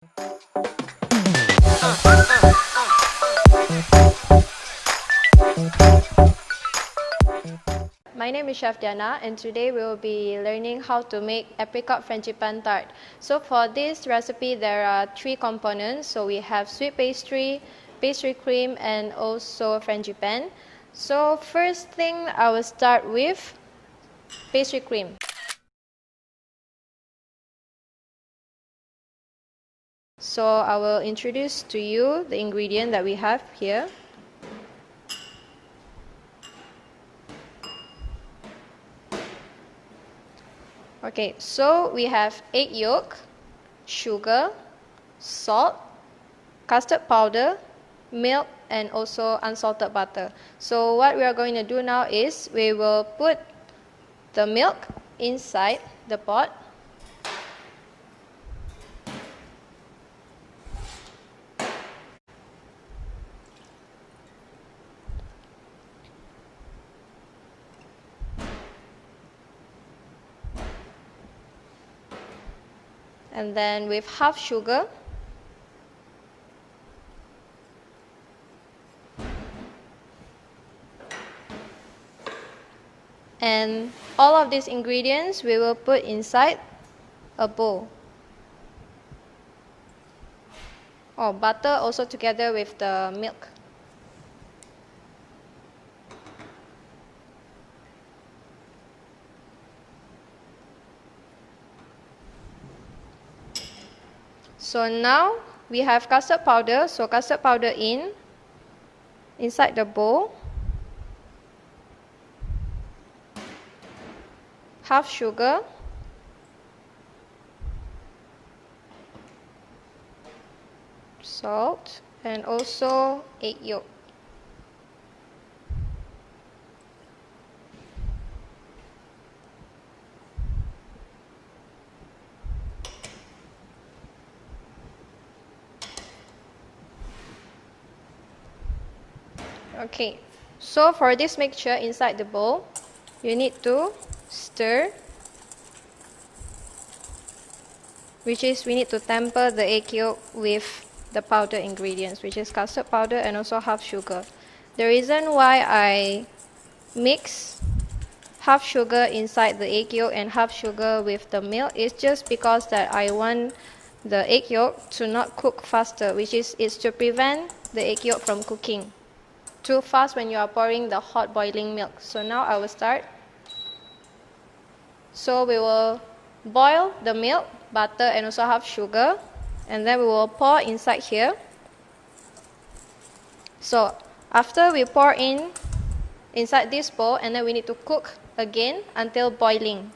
My name is Chef Diana, and today we will be learning how to make apricot frangipane tart. So for this recipe there are 3 components. So we have sweet pastry, pastry cream, and also frangipane. So first thing I will start with pastry cream. So I will introduce to you the ingredient that we have here. Okay, so we have egg yolk, sugar, salt, custard powder, milk, and also unsalted butter. So what we are going to do now is we will put the milk inside the pot. And then with half sugar, and all of these ingredients we will put inside a bowl. Oh, butter also together with the milk. So now we have custard powder, so custard powder inside the bowl, half sugar, salt, and also egg yolk. Okay, so for this mixture inside the bowl, you need to stir, which is we need to temper the egg yolk with the powder ingredients, which is custard powder and also half sugar. The reason why I mix half sugar inside the egg yolk and half sugar with the milk is just because that I want the egg yolk to not cook faster, which is to prevent the egg yolk from cooking too fast when you are pouring the hot boiling milk. So now I will start. So we will boil the milk, butter, and also half sugar, and then we will pour inside here. So after we pour inside this bowl, and then we need to cook again until boiling.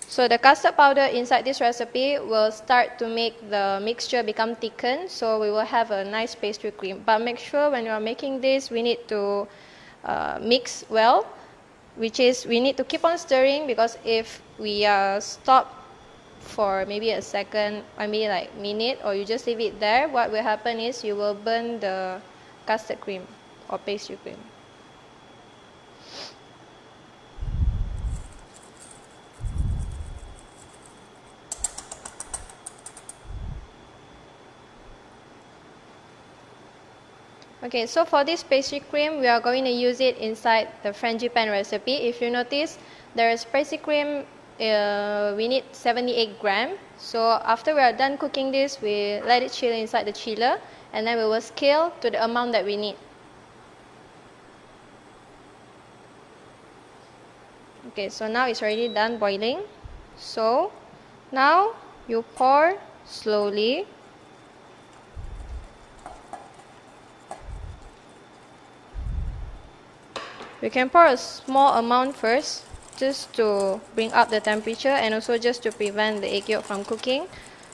So the custard powder inside this recipe will start to make the mixture become thickened, so we will have a nice pastry cream. But make sure when you are making this, we need to mix well, which is we need to keep on stirring, because if we stop for maybe a second, I mean like minute, or you just leave it there, what will happen is you will burn the custard cream or pastry cream. Okay, so for this pastry cream, we are going to use it inside the Frangipane recipe. If you notice, there is pastry cream, we need 78 grams. So after we are done cooking this, we let it chill inside the chiller, and then we will scale to the amount that we need. Okay, so now it's already done boiling. So now you pour slowly. You can pour a small amount first, just to bring up the temperature and also just to prevent the egg yolk from cooking.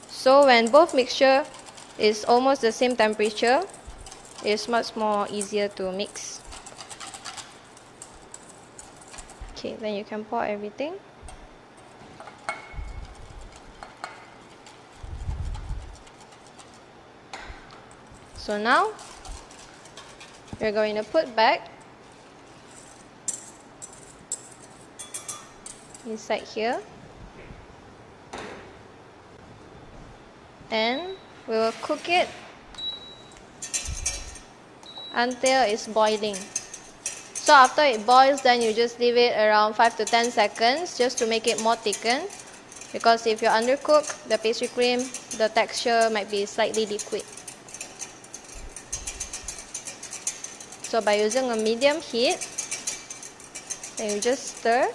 So when both mixture is almost the same temperature, it's much more easier to mix. Okay, then you can pour everything. So now we're going to put back inside here. and we will cook it until it's boiling. So after it boils, then you just leave it around 5 to 10 seconds just to make it more thickened, because if you undercook the pastry cream, the texture might be slightly liquid. So by using a medium heat, then you just stir.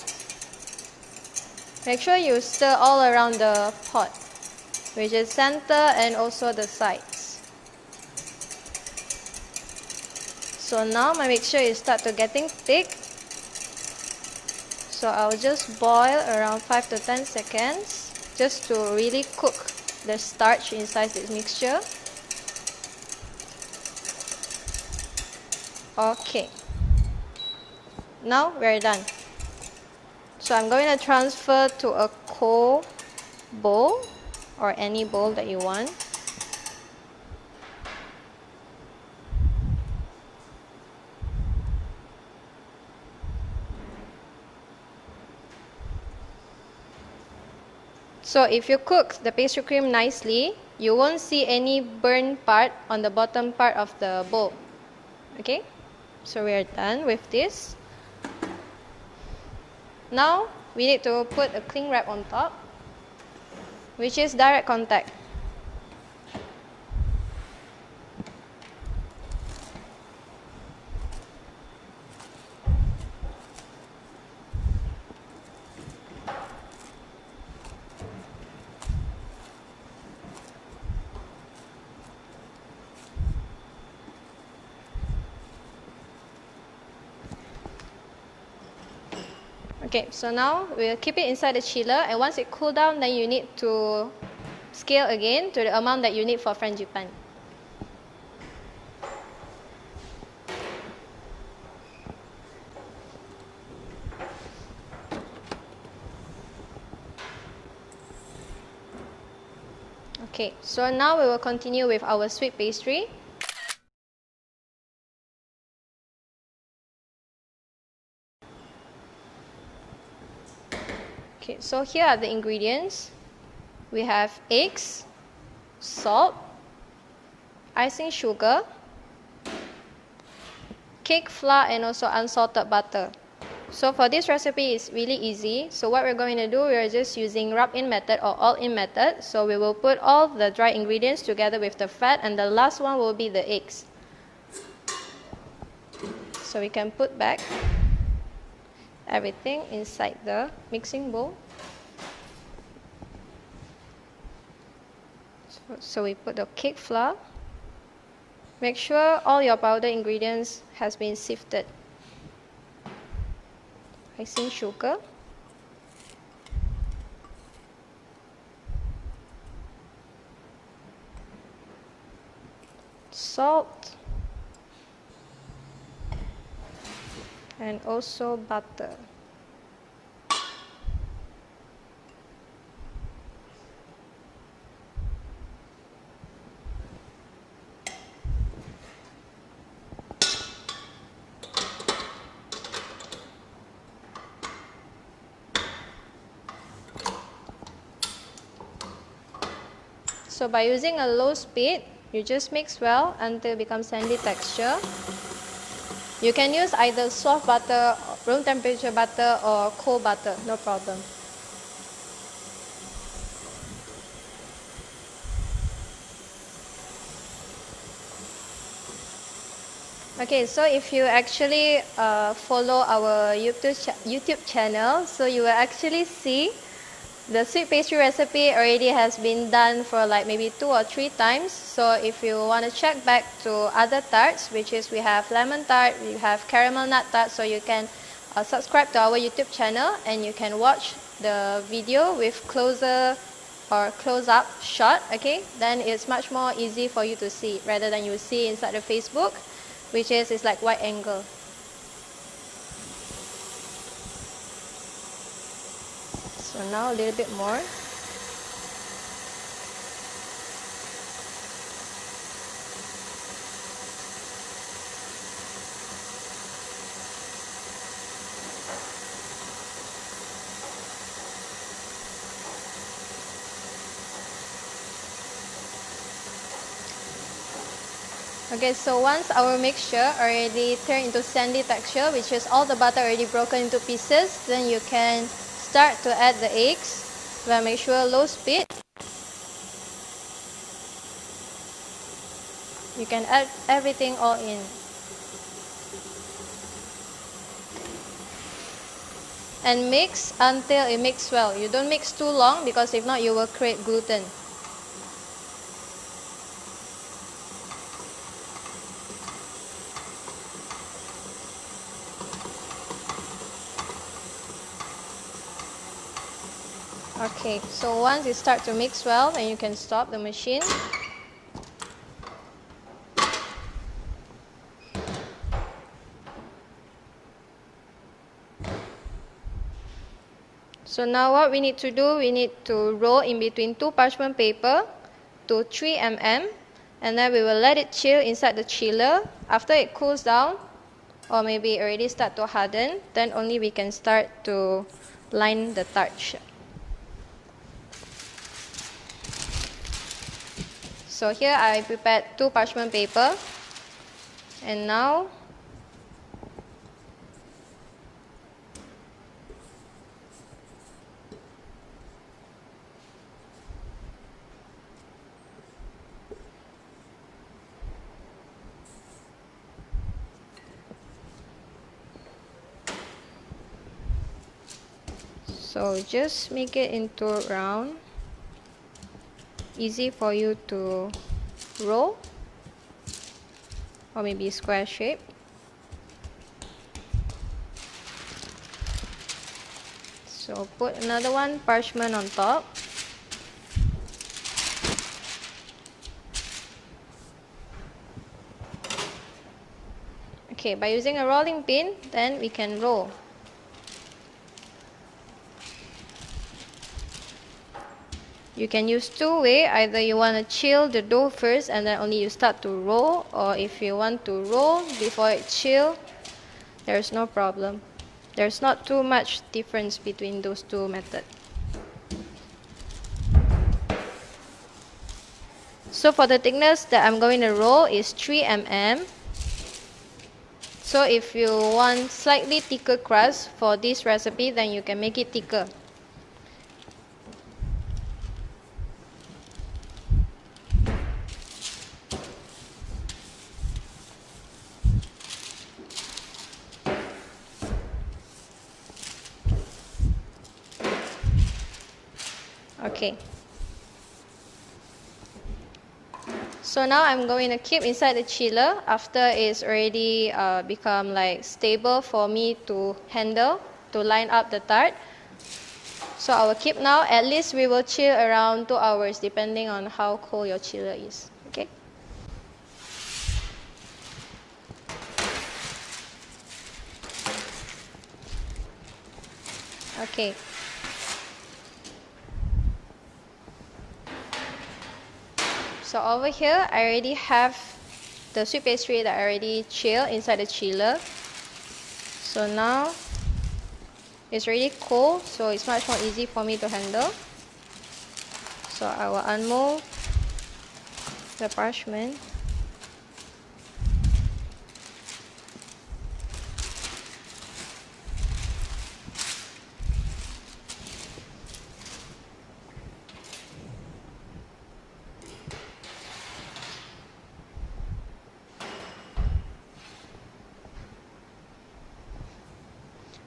Make sure you stir all around the pot, which is center and also the sides. So now my mixture is start to getting thick. So I'll just boil around 5 to 10 seconds just to really cook the starch inside this mixture. Okay. Now we're done. So I'm going to transfer to a cold bowl or any bowl that you want. So if you cook the pastry cream nicely, you won't see any burnt part on the bottom part of the bowl. Okay, so we are done with this. Now we need to put a cling wrap on top, which is direct contact. Okay, so now we'll keep it inside the chiller, and once it cools down, then you need to scale again to the amount that you need for Frangipane. Okay, so now we will continue with our sweet pastry. Okay, so here are the ingredients. We have eggs, salt, icing sugar, cake flour, and also unsalted butter. So for this recipe, it's really easy. So what we're going to do, we're just using rub-in method or all-in method. So we will put all the dry ingredients together with the fat, and the last one will be the eggs. So we can put back everything inside the mixing bowl. So we put the cake flour. Make sure all your powder ingredients has been sifted. Icing sugar, salt, and also butter. So by using a low speed, you just mix well until it becomes sandy texture. You can use either soft butter, room temperature butter, or cold butter, no problem. Okay, so if you actually follow our YouTube channel, so you will actually see the sweet pastry recipe already has been done for like maybe 2 or 3 times. So if you want to check back to other tarts, which is we have lemon tart, we have caramel nut tart, so you can subscribe to our YouTube channel and you can watch the video with closer or close-up shot. Okay, then it's much more easy for you to see rather than you see inside the Facebook, which is it's like wide angle. So now a little bit more. Okay, so once our mixture already turned into sandy texture, which is all the butter already broken into pieces, then you can start to add the eggs. But make sure low speed. You can add everything all in. And mix until it mixes well. You don't mix too long because if not you will create gluten. Okay, so once it starts to mix well, then you can stop the machine. So now what we need to do, we need to roll in between two parchment paper to 3 mm, and then we will let it chill inside the chiller. After it cools down, or maybe already start to harden, then only we can start to line the tart. So here I prepared two parchment paper, and now so just make it into round, easy for you to roll, or maybe square shape. So put another one parchment on top. Okay, by using a rolling pin, then we can roll. You can use two ways. Either you want to chill the dough first and then only you start to roll, or if you want to roll before it chill, there's no problem. There's not too much difference between those two methods. So for the thickness that I'm going to roll is 3 mm. So if you want slightly thicker crust for this recipe, then you can make it thicker. Okay. So now I'm going to keep inside the chiller after it's already become like stable for me to handle, to line up the tart. So I will keep now. At least we will chill around 2 hours depending on how cold your chiller is. Okay. Okay. So over here, I already have the sweet pastry that I already chilled inside the chiller. So now it's already cold, so it's much more easy for me to handle. So I will unmold the parchment.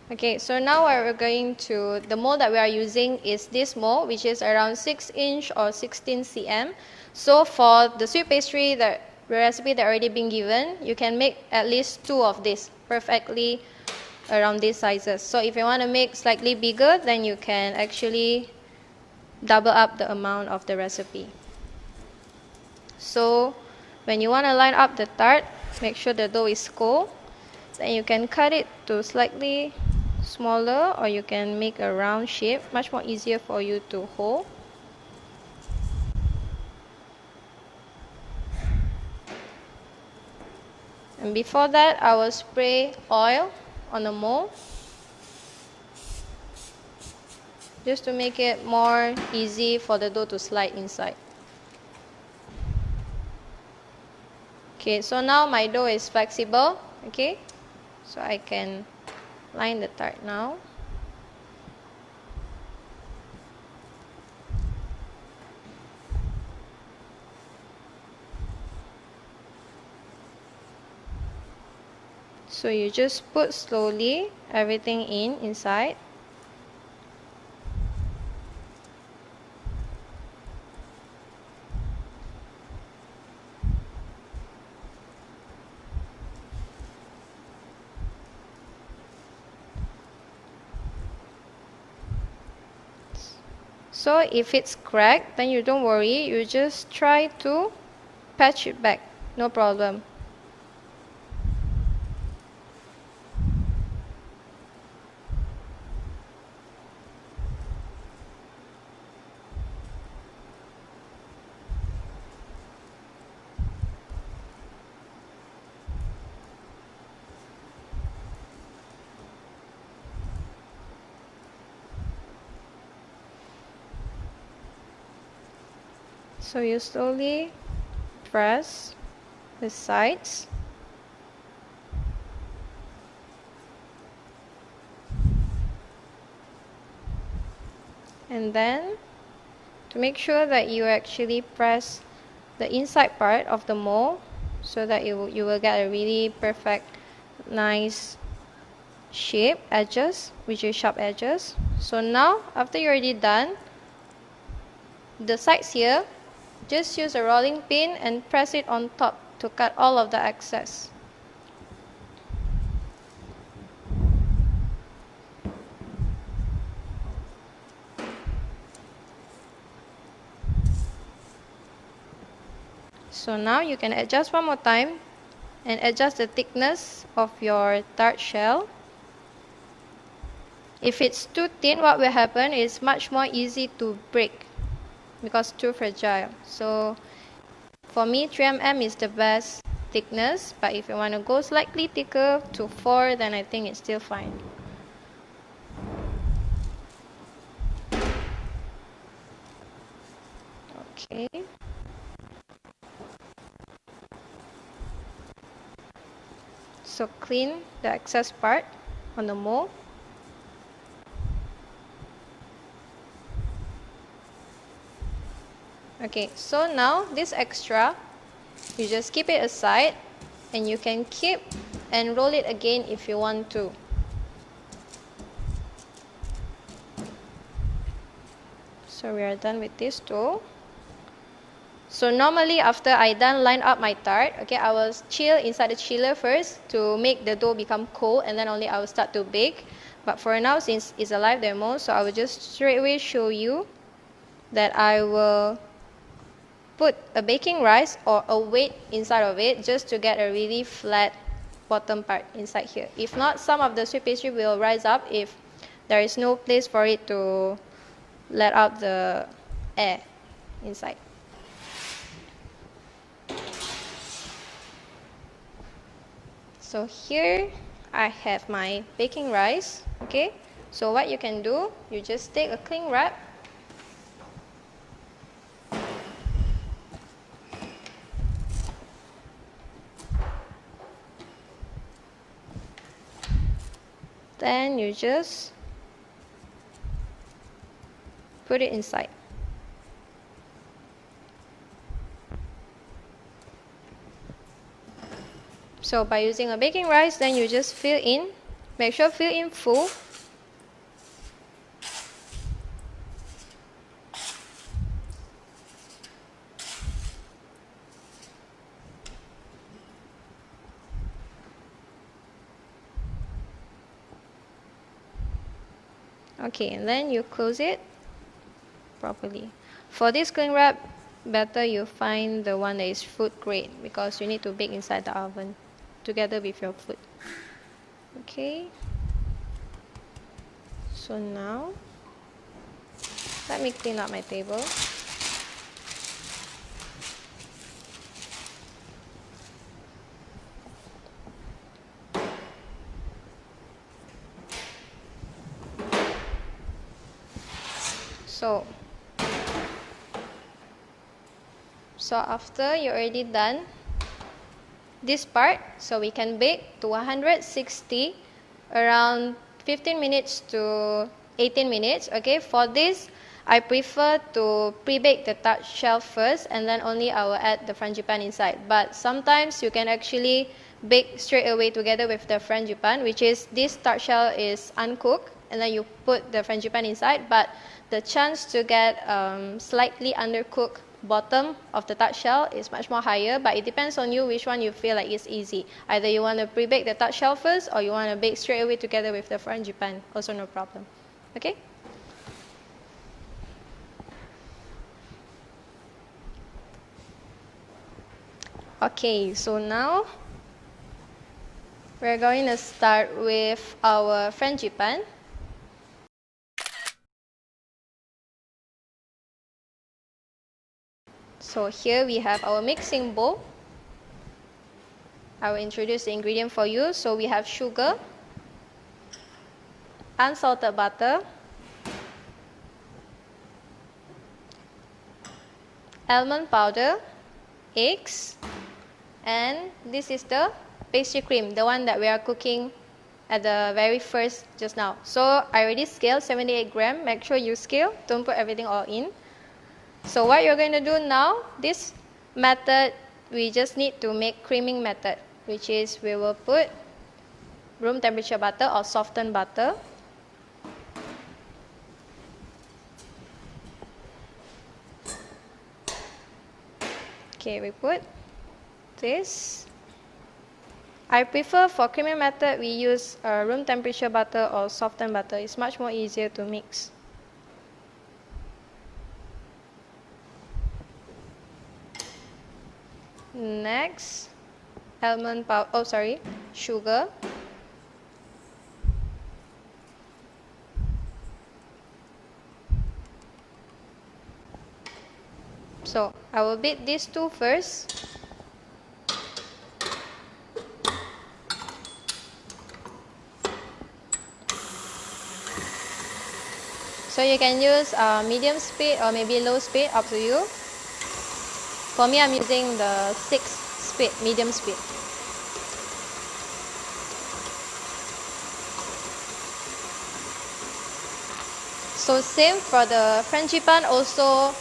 Okay, so now we're going to, the mold that we are using is this mold, which is around 6 inch or 16 cm. So for the sweet pastry, the recipe that already been given, you can make at least 2 of this perfectly around these sizes. So if you want to make slightly bigger, then you can actually double up the amount of the recipe. So when you want to line up the tart, make sure the dough is cold. Then you can cut it to slightly smaller, or you can make a round shape, much more easier for you to hold. And before that, I will spray oil on the mold just to make it more easy for the dough to slide inside. Okay, so now my dough is flexible. Okay, so I can line the tart now. So you just put slowly everything inside. So if it's cracked, then you don't worry, you just try to patch it back, no problem. So you slowly press the sides. And then to make sure that you actually press the inside part of the mold so that you will get a really perfect, nice shape edges, which is sharp edges. So now after you're already done, the sides here, just use a rolling pin and press it on top to cut all of the excess. So now you can adjust one more time and adjust the thickness of your tart shell. If it's too thin, what will happen is much more easy to break because too fragile. So for me, 3 mm is the best thickness, but if you want to go slightly thicker to 4, then I think it's still fine. Okay. So clean the excess part on the mold. Okay, so now this extra, you just keep it aside and you can keep and roll it again if you want to. So we are done with this too. So normally after I done line up my tart, okay, I will chill inside the chiller first to make the dough become cold, and then only I will start to bake. But for now, since it's a live demo, so I will just straight away show you that I will put a baking rice or a weight inside of it just to get a really flat bottom part inside here. If not, some of the sweet pastry will rise up if there is no place for it to let out the air inside. So here I have my baking rice. Okay, so what you can do, you just take a cling wrap, then you just put it inside. So by using a baking rice, then you just fill in, make sure fill in full. Okay, and then you close it properly. For this cling wrap, better you find the one that is food grade because you need to bake inside the oven together with your food. Okay, so now let me clean up my table. So after you're already done this part so we can bake to 160 around 15 minutes to 18 minutes. Okay, for this I prefer to pre-bake the tart shell first and then only I will add the frangipane inside. But sometimes you can actually bake straight away together with the frangipane, which is this tart shell is uncooked and then you put the frangipane inside, but the chance to get slightly undercooked bottom of the tart shell is much more higher, but it depends on you which one you feel like is easy. Either you want to pre-bake the tart shell first or you want to bake straight away together with the frangipane, also no problem. Okay? Okay, so now we're going to start with our frangipane. So here we have our mixing bowl. I will introduce the ingredient for you. So we have sugar, unsalted butter, almond powder, eggs, and this is the pastry cream, the one that we are cooking at the very first just now. So I already scaled 78 grams. Make sure you scale, don't put everything all in. So what you're going to do now, this method, we just need to make creaming method, which is we will put room temperature butter or softened butter. Okay, we put this. I prefer for creaming method, we use room temperature butter or softened butter. It's much more easier to mix. Next, sugar. So I will beat these two first. So you can use medium speed or maybe low speed, up to you. For me, I'm using the 6 speed, medium speed. So same for the frangipane also,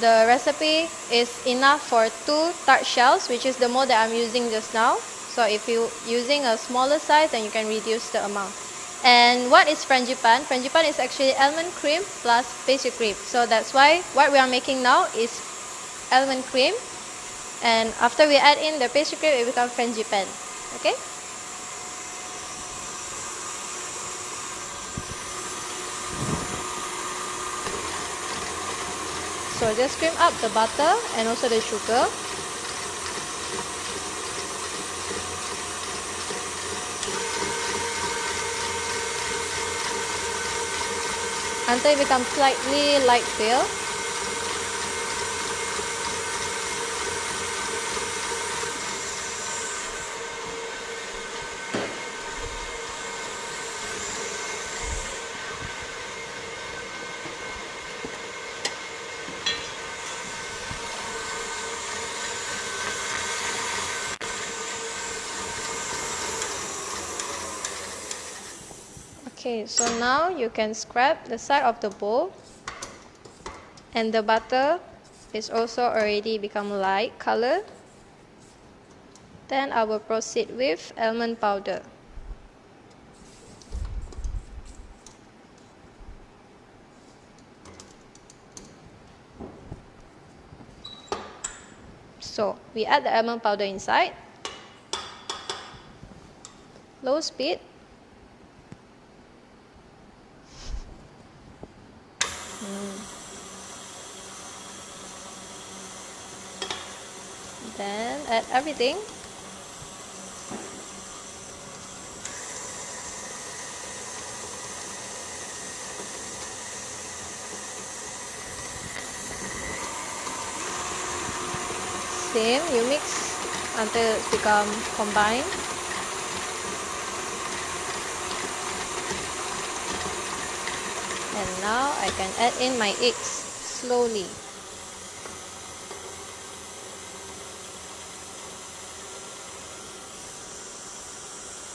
the recipe is enough for 2 tart shells, which is the mold that I'm using just now. So if you're using a smaller size, then you can reduce the amount. And what is frangipane? Frangipane is actually almond cream plus pastry cream. So that's why what we are making now is almond cream, and after we add in the pastry cream, it becomes frangipane. Okay? So just cream up the butter and also the sugar. Until it becomes slightly light pale. Okay, so now you can scrub the side of the bowl, and the butter is also already become light color. Then I will proceed with almond powder. So we add the almond powder inside, low speed. Then add everything. Same, you mix until it become combined. And now I can add in my eggs slowly.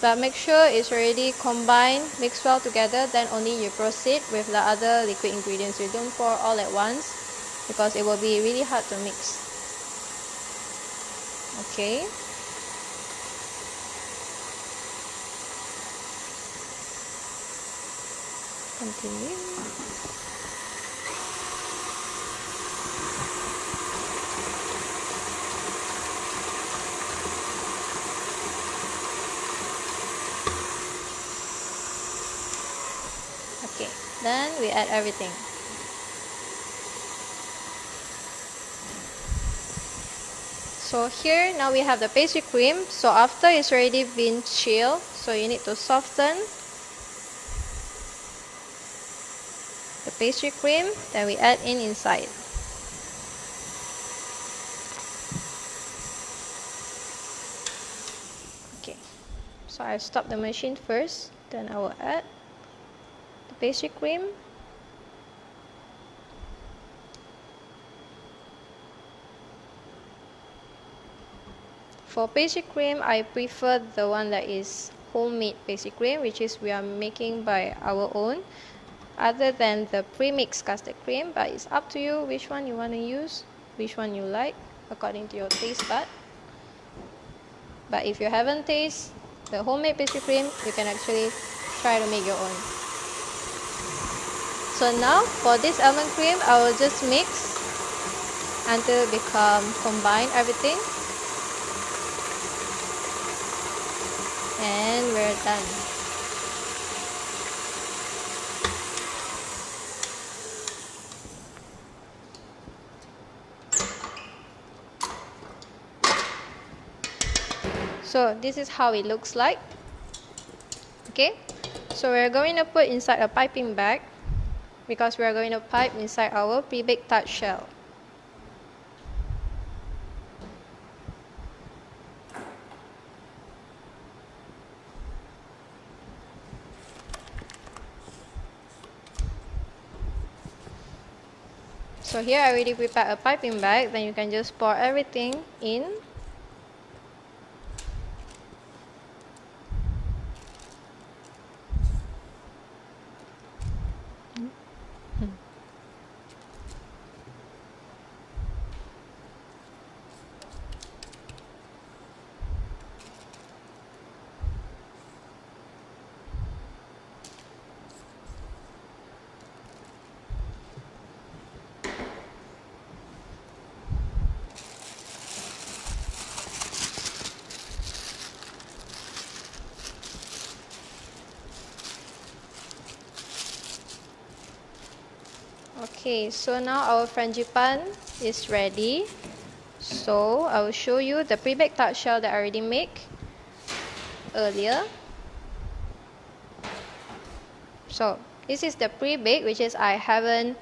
But make sure it's already combined, mixed well together, then only you proceed with the other liquid ingredients. You don't pour all at once because it will be really hard to mix. Okay. Continue. Okay, then we add everything. So here now we have the pastry cream. So after it's already been chilled, so you need to soften the pastry cream, then we add in inside. Okay, so I stop the machine first, then I will add the pastry cream. For pastry cream, I prefer the one that is homemade pastry cream, which is we are making by our own, other than the pre-mixed custard cream. But it's up to you which one you want to use, which one you like, according to your taste bud. But if you haven't tasted the homemade pastry cream, you can actually try to make your own. So now for this almond cream, I will just mix until it become combined everything. And we're done. So this is how it looks like. Okay, so we're going to put inside a piping bag because we're going to pipe inside our pre-baked tart shell. So here I already prepared a piping bag, then you can just pour everything in. Okay, so now our frangipane is ready. So I will show you the pre-baked tart shell that I already made earlier. So this is the pre-bake, which is I haven't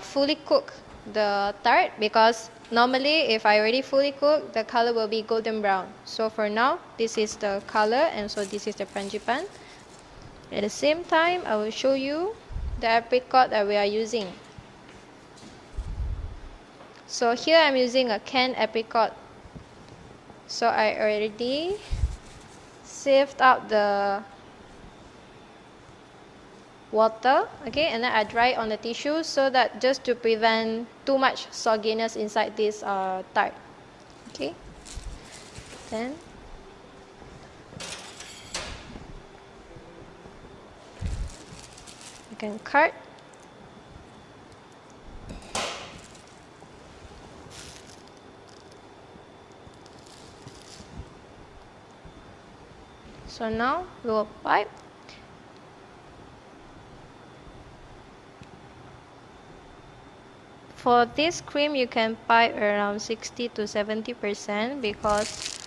fully cooked the tart, because normally if I already fully cooked, the color will be golden brown. So for now, this is the color, and so this is the frangipane. At the same time, I will show you the apricot that we are using. So here I'm using a canned apricot. So I already sieved out the water, okay, and then I dry it on the tissue so that just to prevent too much sogginess inside this tart. Okay, then you can cut. So now we will pipe. For this cream, you can pipe around 60 to 70% because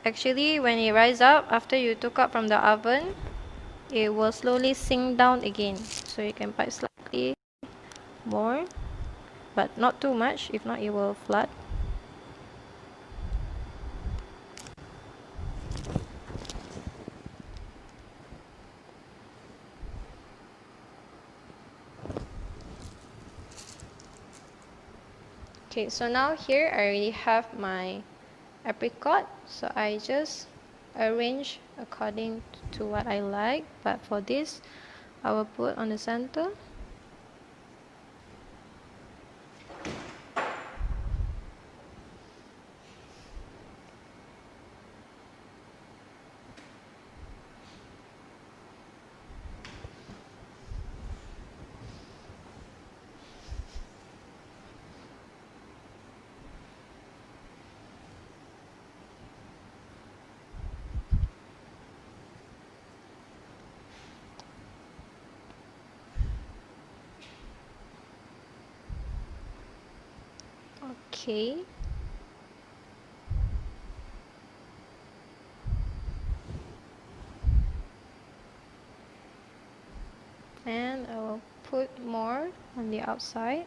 actually when it rises up after you took out from the oven, it will slowly sink down again. So you can pipe slightly more, but not too much, if not it will flood. Okay, so now here I already have my apricot, so I just arrange according to what I like, but for this I will put on the center. Okay. And I will put more on the outside.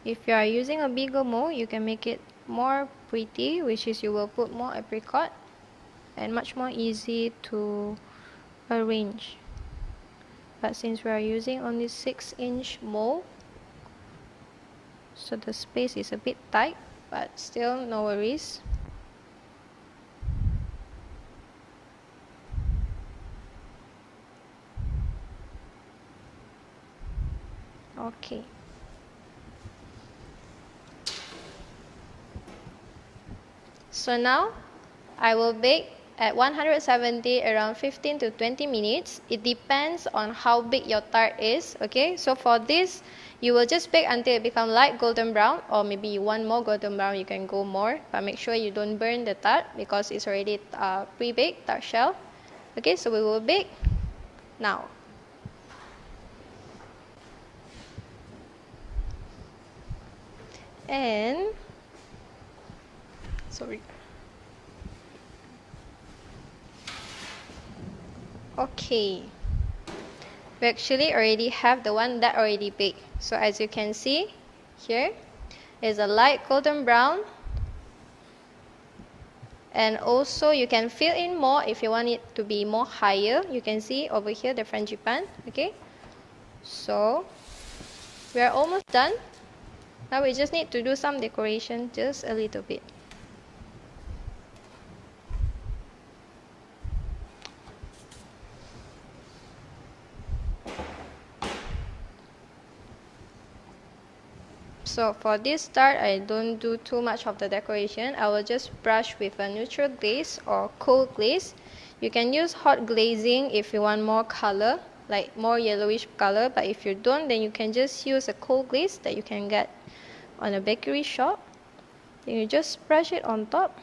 If you are using a bigger mold, you can make it more pretty, which is you will put more apricot and much more easy to arrange. But since we are using only 6-inch mold, so the space is a bit tight, but still no worries. Okay. So now I will bake at 170 around 15 to 20 minutes. It depends on how big your tart is. Okay, so for this you will just bake until it becomes light golden brown, or maybe you want more golden brown, you can go more, but make sure you don't burn the tart because it's already pre-baked tart shell. Okay, so we will bake now. And sorry. Okay, we actually already have the one that already baked. So as you can see here is a light golden brown, and also you can fill in more if you want it to be more higher. You can see over here the Frangipane. Okay, so we are almost done. Now we just need to do some decoration, just a little bit. So for this tart, I don't do too much of the decoration. I will just brush with a neutral glaze or cold glaze. You can use hot glazing if you want more color, like more yellowish color, but if you don't, then you can just use a cold glaze that you can get on a bakery shop. Then you just brush it on top.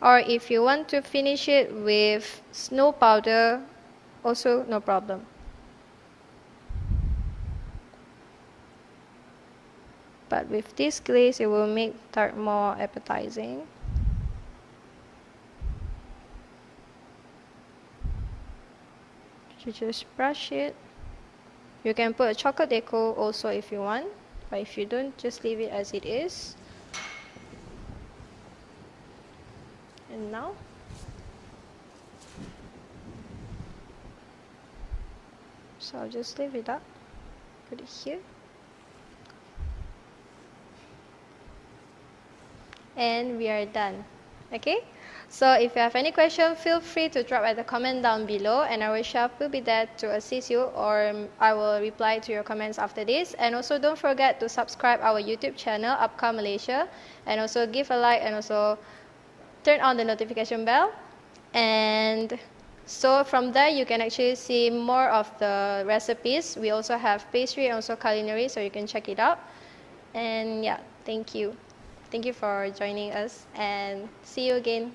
Or if you want to finish it with snow powder, also no problem. But with this glaze, it will make tart more appetizing. You just brush it. You can put a chocolate deco also if you want, but if you don't, just leave it as it is. And now so I'll just leave it up, put it here, and we are done. Okay, so if you have any question, feel free to drop at the comment down below, and our chef will be there to assist you, or I will reply to your comments after this. And also don't forget to subscribe our YouTube channel, APCA Malaysia, and also give a like, and also turn on the notification bell. And so from there you can actually see more of the recipes. We also have pastry and also culinary, so you can check it out. And yeah, thank you for joining us, and see you again.